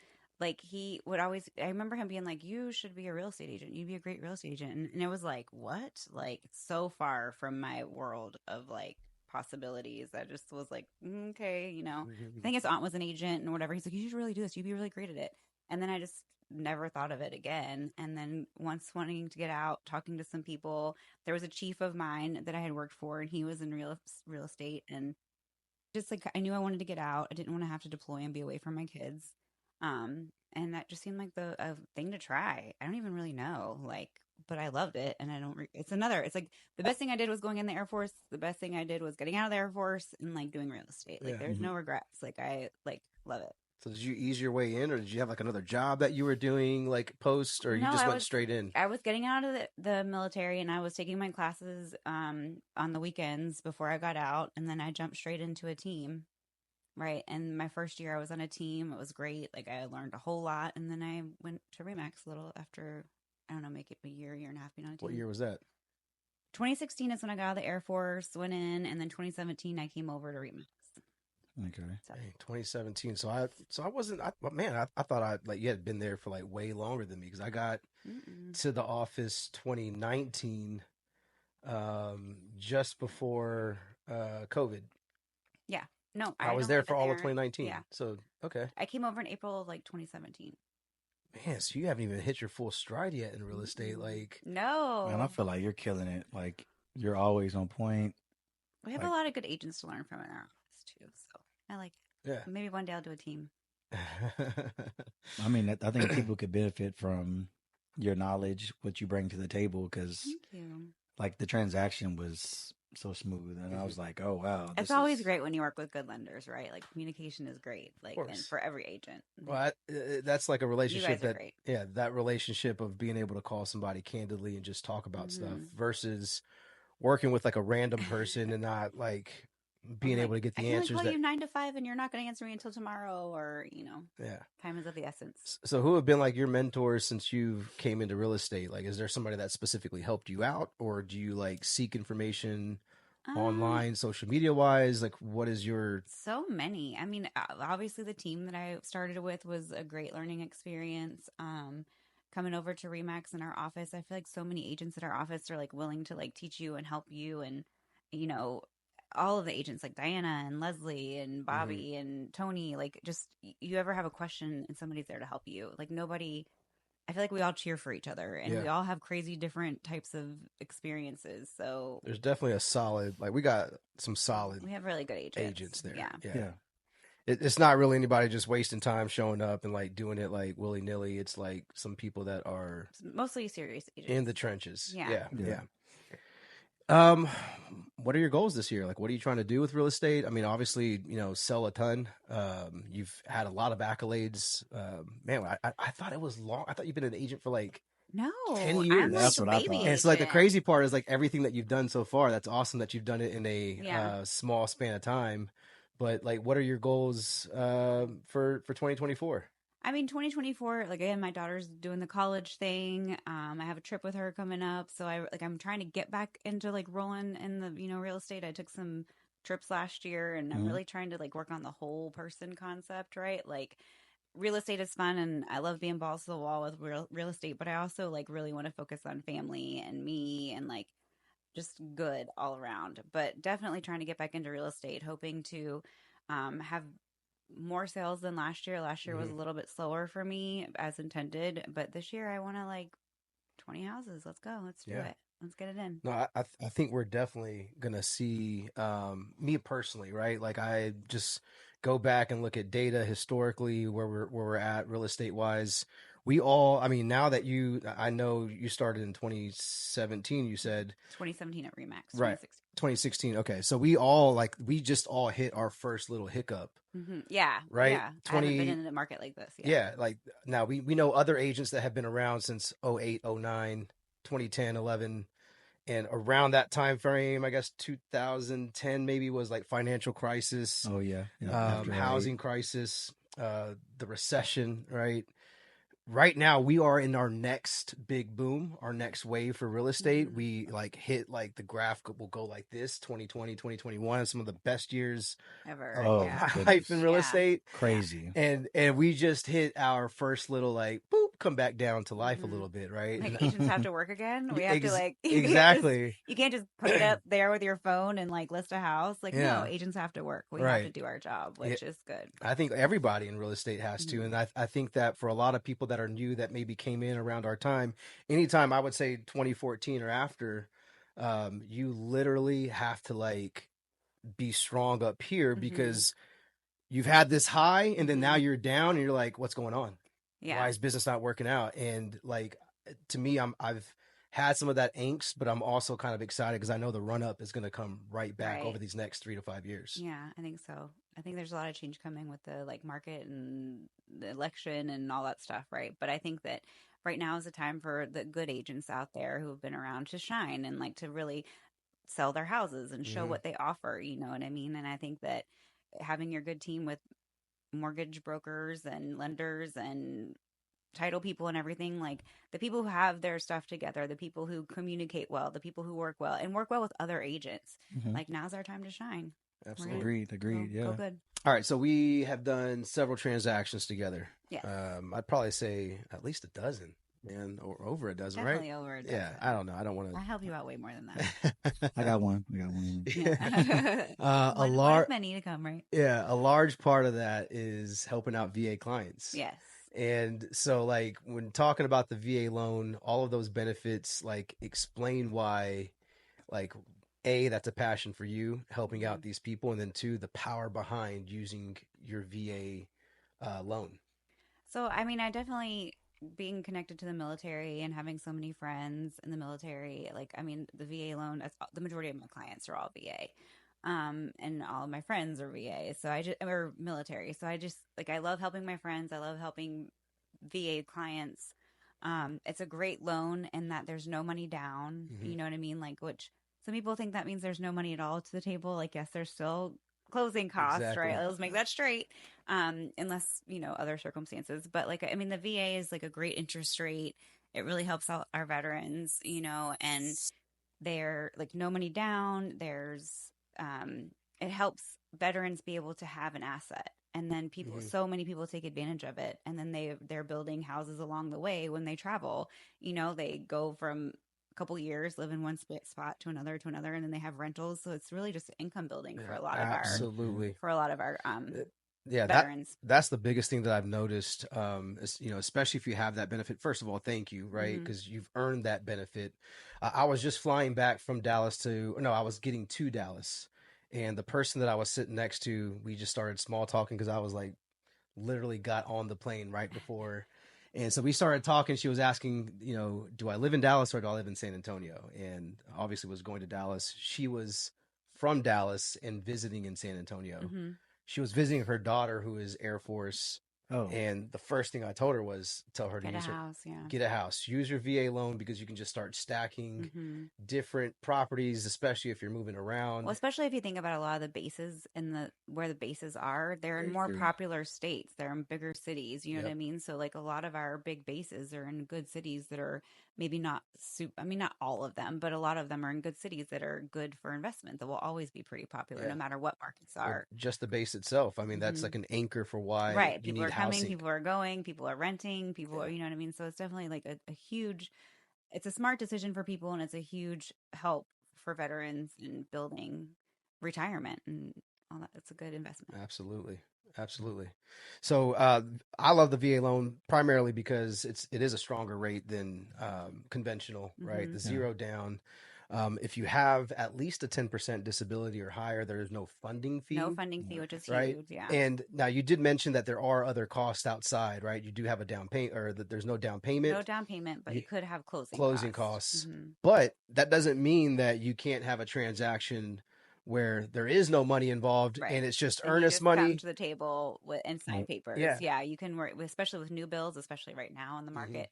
like he would always. I remember him being like, "You should be a real estate agent. You'd be a great real estate agent." And it was like, what? Like so far from my world of like possibilities. I just was like, okay, you know. I think his aunt was an agent and whatever. He's like, you should really do this. You'd be really great at it. And then I just never thought of it again. And then once wanting to get out, talking to some people, there was a chief of mine that I had worked for, and he was in real estate. And just like I knew I wanted to get out. I didn't want to have to deploy and be away from my kids. And that just seemed like a thing to try. I don't even really know, like, but I loved it. And I don't. It's like the best thing I did was going in the Air Force. The best thing I did was getting out of the Air Force and like doing real estate. Like, there's no regrets. Like, I like love it. So did you ease your way in, or did you have like another job that you were doing like post, or you just went straight in? I was getting out of the military, and I was taking my classes on the weekends before I got out, and then I jumped straight into a team, right? And my first year I was on a team. It was great. Like I learned a whole lot, and then I went to Remax a little after, I don't know, make it a year and a half being on a team. What year was that? 2016 is when I got out of the Air Force, went in, and then 2017 I came over to Remax. Okay. So. Dang, 2017. So I wasn't. I thought you had been there for like way longer than me, because I got to the office 2019, just before COVID. Yeah. No, I was there for all of 2019. Yeah. So okay. I came over in April of like 2017. Man, so you haven't even hit your full stride yet in real estate. Like, no. Man, I feel like you're killing it. Like you're always on point. We have a lot of good agents to learn from in our office too. So I like it. Yeah. Maybe one day I'll do a team. I mean, I think people could benefit from your knowledge, what you bring to the table, because like the transaction was so smooth, and I was like, oh wow, it's always great when you work with good lenders, right? Like communication is great, like, and for every agent. Well, that's like a relationship that relationship of being able to call somebody candidly and just talk about stuff versus working with like a random person and not like being able to get the answers. I call you 9 to 5 and you're not going to answer me until tomorrow, or time is of the essence. So who have been like your mentors since you came into real estate? Like, is there somebody that specifically helped you out, or do you like seek information online, social media wise? Like, what is your... So many. I mean, obviously the team that I started with was a great learning experience. Coming over to Remax in our office, I feel like so many agents at our office are like willing to like teach you and help you, and all of the agents like Diana and Leslie and Bobby and Tony, like just you ever have a question and somebody's there to help you. Like nobody, I feel like we all cheer for each other, and we all have crazy different types of experiences. So there's definitely a solid, like we got some solid. We have really good agents there. Yeah. It's not really anybody just wasting time showing up and like doing it like willy nilly. It's like some people that are mostly serious agents in the trenches. Yeah. Um, what are your goals this year? Like, what are you trying to do with real estate? I mean, obviously, sell a ton. You've had a lot of accolades. Man, I thought it was long. I thought you've been an agent for like No, 10 I'm years. like That's a what I baby thought. And so, like, the agent. crazy part is like everything that you've done so far. That's awesome that you've done it in a Yeah. small span of time. But like, what are your goals for 2024? I mean, 2024, like again, my daughter's doing the college thing. I have a trip with her coming up. So I'm trying to get back into like rolling in the, real estate. I took some trips last year and I'm really trying to like work on the whole person concept, right? Like real estate is fun and I love being balls to the wall with real estate, but I also like really want to focus on family and me and like just good all around. But definitely trying to get back into real estate, hoping to have more sales than last year. Last year was a little bit slower for me as intended, but this year I want to like 20 houses. Let's go. Let's do it. Let's get it in. No, I think we're definitely gonna see me personally, right? Like I just go back and look at data historically where we're at real estate wise. We all, I mean, now that I know you started in 2017, you said 2017 at Remax, right? 2016. 2016. Okay, so we just all hit our first little hiccup. Yeah, right. Yeah, I haven't been in a market like this. Yeah, like now we know other agents that have been around since 08, 09, 2010, 11. And around that time frame, I guess 2010 maybe was like financial crisis, Oh yeah, housing crisis, the recession, right? Right now we are in our next big boom, our next wave for real estate. We like hit like the graph will go like this 2020, 2021, some of the best years ever of my life in real estate. Crazy. And we just hit our first little like boop, come back down to life a little bit, right? Like agents have to work again. We have to like exactly. You can't just put it up there with your phone and like list a house. Like no, agents have to work. We have to do our job, which is good. I think everybody in real estate has to, and I think that for a lot of people that are new that maybe came in around our time, anytime I would say 2014 or after, you literally have to like be strong up here because you've had this high and then now you're down and you're like, what's going on? Yeah. Why is business not working out? And like, to me, I've had some of that angst, but I'm also kind of excited because I know the run up is going to come right back over these next 3 to 5 years. Yeah, I think so. I think there's a lot of change coming with the like market and the election and all that stuff, right? But I think that right now is the time for the good agents out there who have been around to shine and like to really sell their houses and show what they offer, you know what I mean? And I think that having your good team with mortgage brokers and lenders and title people and everything, like the people who have their stuff together, the people who communicate well, the people who work well and work well with other agents, like now's our time to shine. Absolutely. Agreed. Go good. All right, so we have done several transactions together. Yes. I'd probably say at least a dozen. Man, or over a dozen, Definitely right? Over a dozen. Yeah, I don't know. I don't want to. I help you out way more than that. I got one. Yeah. A large many to come, right? Yeah, a large part of that is helping out VA clients. Yes. And so, like, when talking about the VA loan, all of those benefits, like, explain why, like, A, that's a passion for you, helping out these people, and then two, the power behind using your VA loan. So, I mean, I definitely being connected to the military and having so many friends in the military, like, I mean, the VA loan, the majority of my clients are all VA. And all of my friends are VA. So or military. So I just, like, I love helping my friends. I love helping VA clients. It's a great loan in that there's no money down. You know what I mean? Like, which some people think that means there's no money at all to the table. Like, yes, there's still closing costs, right? Let's make that straight. Unless, other circumstances. But like, I mean, the VA is like a great interest rate. It really helps out our veterans, and they're like no money down. It helps veterans be able to have an asset. And then so many people take advantage of it. And then they're building houses along the way when they travel. They go from couple years, live in one spot to another, and then they have rentals. So it's really just income building for a lot of our veterans. That's the biggest thing that I've noticed. Especially if you have that benefit. First of all, thank you, right? Because you've earned that benefit. I was just flying back from Dallas I was getting to Dallas, and the person that I was sitting next to, we just started small talking because I was like, literally got on the plane right before. And so we started talking. She was asking, do I live in Dallas or do I live in San Antonio? And obviously was going to Dallas. She was from Dallas and visiting in San Antonio. Mm-hmm. She was visiting her daughter, who is Air Force. Oh. And the first thing I told her was tell her to get a house, use your VA loan, because you can just start stacking different properties, especially if you're moving around. Well, especially if you think about a lot of the bases where the bases are, they're in more popular states. They're in bigger cities. You know what I mean? So like a lot of our big bases are in good cities that are maybe not not all of them, but a lot of them are in good cities that are good for investment that will always be pretty popular no matter what markets are. Or just the base itself. I mean, that's like an anchor for why people are coming, people are going, people are renting, people are, you know what I mean? So it's definitely like a huge, it's a smart decision for people, and it's a huge help for veterans in building retirement and all that. It's a good investment. Absolutely. So I love the VA loan primarily because it is a stronger rate than conventional, right? The zero down. If you have at least a 10% disability or higher, there is no funding fee. Which is right? huge. Yeah. And now you did mention that there are other costs outside, right? You do have a down payment, or that there's no down payment. No down payment, but you could have closing costs. But that doesn't mean that you can't have a transaction where there is no money involved and it's just earnest money. Come to the table and sign papers. Yeah, you can work, especially with new bills, especially right now in the market.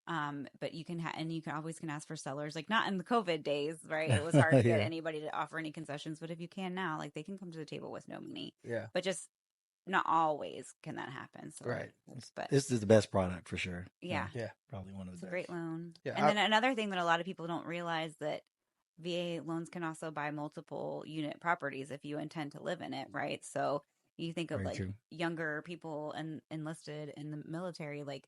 But you can and you can always ask for sellers, like not in the COVID days, right? It was hard to get anybody to offer any concessions, but if you can now, like they can come to the table with no money. Yeah. But just not always can that happen. So right. But this is the best product for sure. Yeah. Probably one of the best. A great loan. Yeah. And then another thing that a lot of people don't realize, that VA loans can also buy multiple unit properties if you intend to live in it, right? So you think of younger people and enlisted in the military, like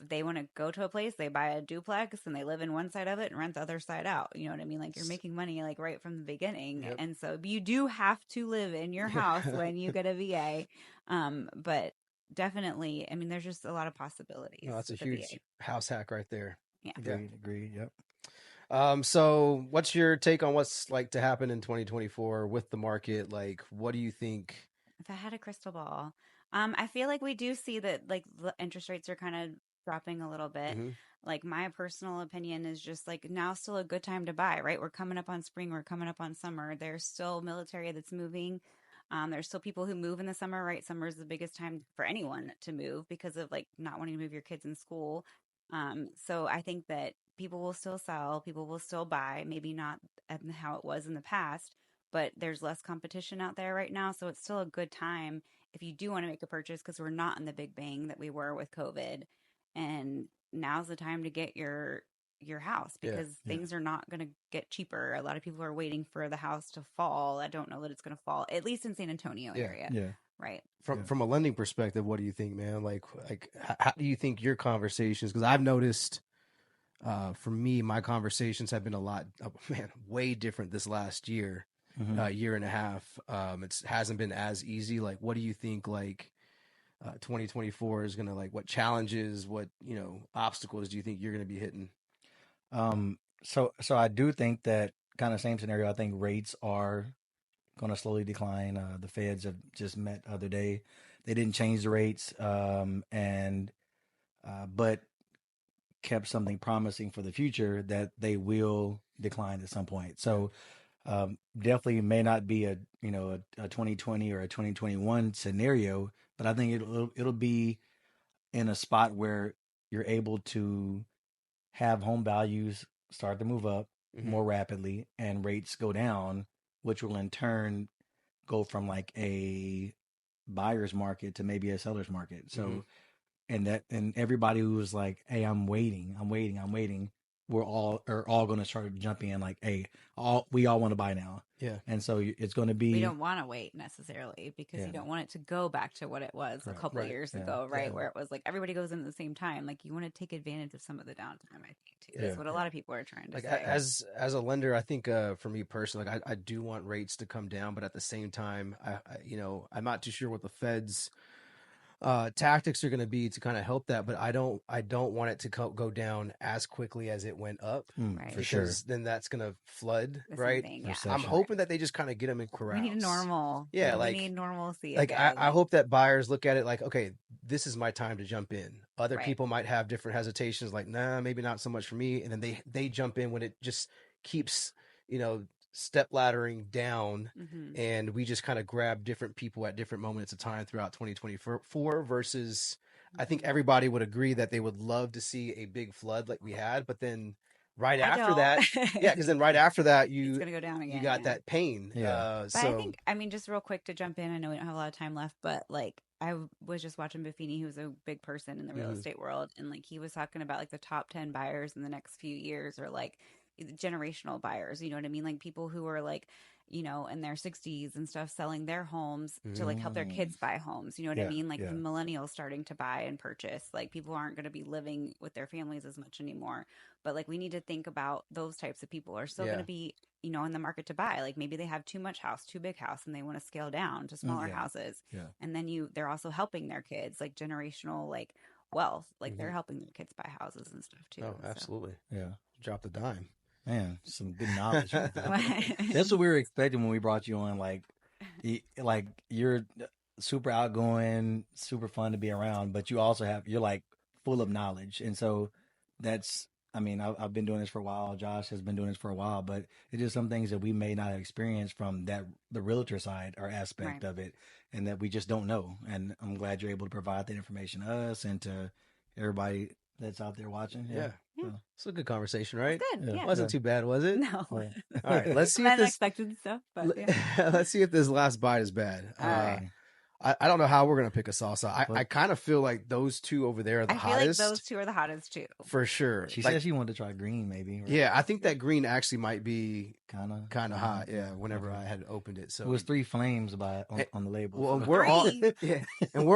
they want to go to a place, they buy a duplex and they live in one side of it and rent the other side out. You know what I mean? Like you're making money like right from the beginning. Yep. And so you do have to live in your house when you get a VA. But definitely, I mean, there's just a lot of possibilities. No, that's a huge house hack right there. Yeah. Agreed. Yep. So what's your take on what's like to happen in 2024 with the market? Like, what do you think? If I had a crystal ball, I feel like we do see that like the interest rates are kind of dropping a little bit. Like my personal opinion is just like now's still a good time to buy, right? We're coming up on spring, we're coming up on summer. There's still military that's moving. There's still people who move in the summer, right? Summer is the biggest time for anyone to move because of like not wanting to move your kids in school. So I think that people will still sell, people will still buy, maybe not how it was in the past, but there's less competition out there right now. So it's still a good time if you do want to make a purchase, because we're not in the big bang that we were with COVID. And now's the time to get your house, because things are not going to get cheaper. A lot of people are waiting for the house to fall. I don't know that it's going to fall, at least in San Antonio area. Yeah. Right. From a lending perspective, what do you think, man? Like how do you think your conversations, because I've noticed for me, my conversations have been a lot, way different this last year, year and a half. It hasn't been as easy. Like, what do you think, like, 2024 is going to, like, what challenges, what, obstacles do you think you're going to be hitting? So I do think that kind of same scenario. I think rates are going to slowly decline. The Feds have just met the other day. They didn't change the rates, but kept something promising for the future that they will decline at some point. So definitely may not be a 2020 or a 2021 scenario, but I think it'll be in a spot where you're able to have home values start to move up more rapidly and rates go down, which will in turn go from like a buyer's market to maybe a seller's market. So and everybody who was like, hey, I'm waiting, we're all going to start jumping in like, hey, we all want to buy now. Yeah. And so it's going to be, we don't want to wait necessarily, because you don't want it to go back to what it was a couple of years ago, right? Where it was like everybody goes in at the same time. Like you want to take advantage of some of the downtime, I think too. That's what a lot of people are trying to say. As a lender, I think for me personally, like I do want rates to come down, but at the same time, I'm not too sure what the Fed's tactics are going to be to kind of help that, but I don't want it to go down as quickly as it went up, Right. For sure. then that's going to flood, The same right? thing, yeah. Recession. I'm hoping that they just kind of get them in corrals. We need a normal. Yeah, we need normalcy. Like again. I hope that buyers look at it like, okay, this is my time to jump in. Other Right. people might have different hesitations, like, nah, maybe not so much for me, and then they jump in when it just keeps, step laddering down, and we just kind of grab different people at different moments of time throughout 2024 versus I think everybody would agree that they would love to see a big flood like we had, but then after that, because then right after that it's gonna go down again. You got that pain. Yeah. But I think, just real quick to jump in, I know we don't have a lot of time left, but like I was just watching Buffini, who's a big person in the real estate world, and like he was talking about like the top 10 buyers in the next few years are like generational buyers. You know what I mean? Like people who are like, in their 60s and stuff, selling their homes to like help their kids buy homes. You know what I mean? Like the millennials starting to buy and purchase. Like people aren't going to be living with their families as much anymore. But like we need to think about those types of people are still going to be, in the market to buy. Like maybe they have too big house, and they want to scale down to smaller houses. Yeah. And then they're also helping their kids, like generational, like wealth. Like they're helping their kids buy houses and stuff too. Oh, absolutely. So. Yeah. Drop the dime. Man, some good knowledge. That's what we were expecting when we brought you on. Like you're super outgoing, super fun to be around, but you're like full of knowledge. And so that's, I've been doing this for a while. Josh has been doing this for a while, but it's just some things that we may not have experienced from the realtor side or aspect of it, and that we just don't know. And I'm glad you're able to provide that information to us and to everybody that's out there watching. Yeah. It's a good conversation, right? It's good. Yeah. Wasn't too bad, was it? No. All right, let's see if this unexpected stuff, but let's see if this last bite is bad. All right. I don't know how we're gonna pick a salsa. I kind of feel like those two over there are the hottest. I feel like those two are the hottest too. For sure. She said she wanted to try green, maybe. Right? Yeah, I think that green actually might be kind of hot. Yeah, whenever I had opened it, so it was 3 flames on the label. Well, we're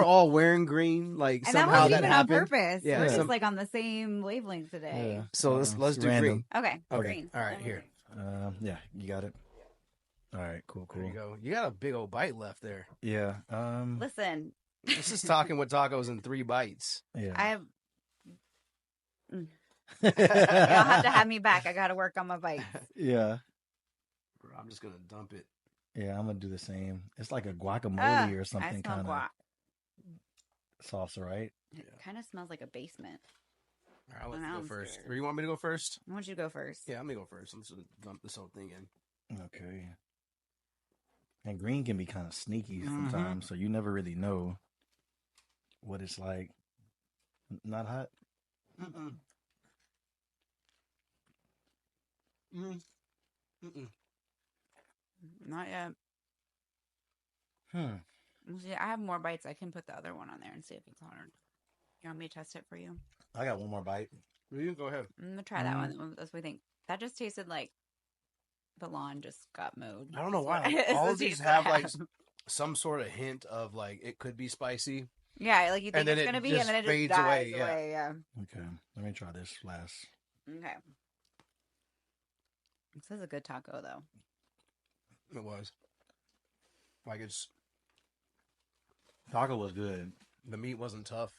all wearing green. Like and somehow that happened on purpose. Yeah, we're just like on the same wavelength today. Yeah. So let's do green. Okay. Green. All right, here. Yeah, you got it. All right, cool. There you go. You got a big old bite left there. Yeah. Listen. This is talking with tacos in 3 bites. Yeah. I have. You'll have to have me back. I got to work on my bites. Yeah. I'm just gonna dump it. Yeah, I'm gonna do the same. It's like a guacamole or something kind of salsa, right? It kind of smells like a basement. All right, I'll let you go first. Or you want me to go first? I want you to go first. Yeah, I'm gonna go first. I'm just gonna dump this whole thing in. Okay. And green can be kind of sneaky sometimes, so you never really know what it's like. Not hot? Not yet. See, I have more bites. I can put the other one on there and see if it's hotter. You want me to test it for you? I got one more bite. You go ahead. I'm gonna try that one. That's what we think. That just tasted like the lawn just got mowed. I don't know why. All of these have like some sort of hint of like it could be spicy. Yeah, like you think it's gonna be, and then it just dies away. Yeah. Okay, let me try this last. Okay. This is a good taco, though. It was. Like taco was good. The meat wasn't tough.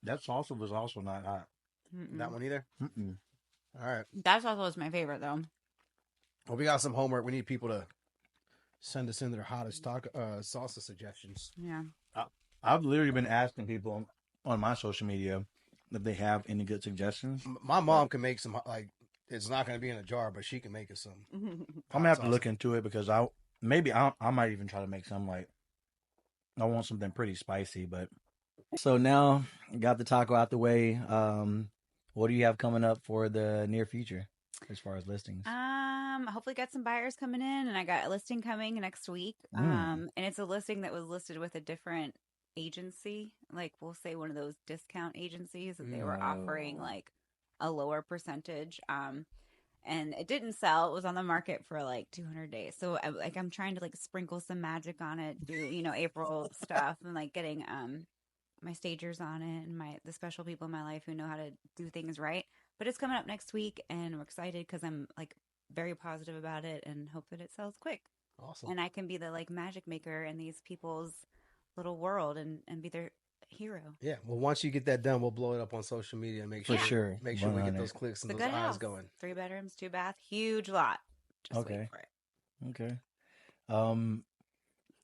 That salsa was also not hot. That one either? Mm-mm. All right. That salsa was my favorite, though. Well, we got some homework. We need people to send us in their hottest salsa suggestions. Yeah. I've literally been asking people on my social media if they have any good suggestions. My mom can make some, like, it's not going to be in a jar, but she can make us some. I'm going to have to look into it because I might even try to make some, like, I want something pretty spicy, but. So now, got the taco out the way. What do you have coming up for the near future as far as listings? Hopefully got some buyers coming in, and I got a listing coming next week. And it's a listing that was listed with a different agency, like we'll say one of those discount agencies that they were offering like a lower percentage. And it didn't sell. It was on the market for like 200 days. So I'm trying to like sprinkle some magic on it, do, April stuff, and like getting, my stagers on it and the special people in my life who know how to do things right. But it's coming up next week, and we're excited because I'm like very positive about it and hope that it sells quick. Awesome. And I can be the like magic maker in these people's little world and be their hero. Yeah. Well, once you get that done, we'll blow it up on social media and make sure we get those clicks and those eyes house. going. 3 bedrooms, 2 bath, huge lot. Just wait for it. Okay.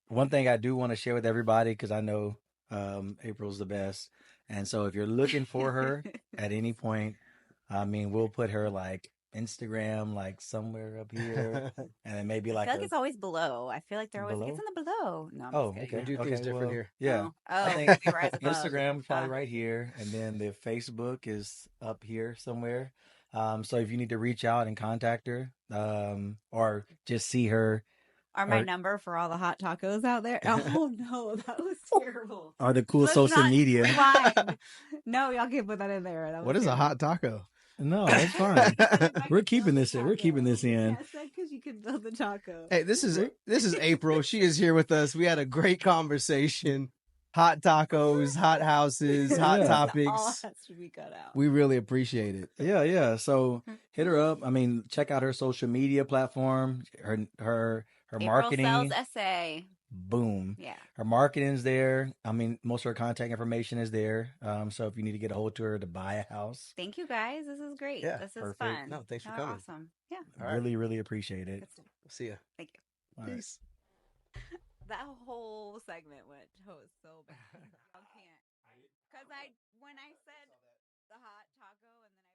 One thing I do want to share with everybody, because I know April's the best, and so if you're looking for her at any point, I mean, we'll put her like Instagram, like somewhere up here, and then maybe I feel like it's always below. I feel like they're always it's in the below. No, I'm just kidding. We do things different here. Yeah. I think Instagram is probably right here, and then the Facebook is up here somewhere. So if you need to reach out and contact her, or just see her. Or my number for all the hot tacos out there. Oh no, that was terrible. Or the cool social media. No, y'all can't put that in there. What is a hot taco? No, it's fine. We're keeping this in. We're keeping this in. Because you can build the taco. Hey, this is April. She is here with us. We had a great conversation. Hot tacos, hot houses, hot topics. All has to be cut out. We really appreciate it. Yeah. So hit her up. I mean, check out her social media platform. Her April marketing. Sells essay. Boom. Yeah. Her marketing's there. I mean, most of her contact information is there. So if you need to get a hold to her to buy a house. Thank you guys. This is great. Yeah, this is fun. No, thanks for coming. Awesome. Yeah. Really, really appreciate it. See ya. Thank you. Peace. That whole segment went so bad. Y'all can't. Because when I said the hot taco and then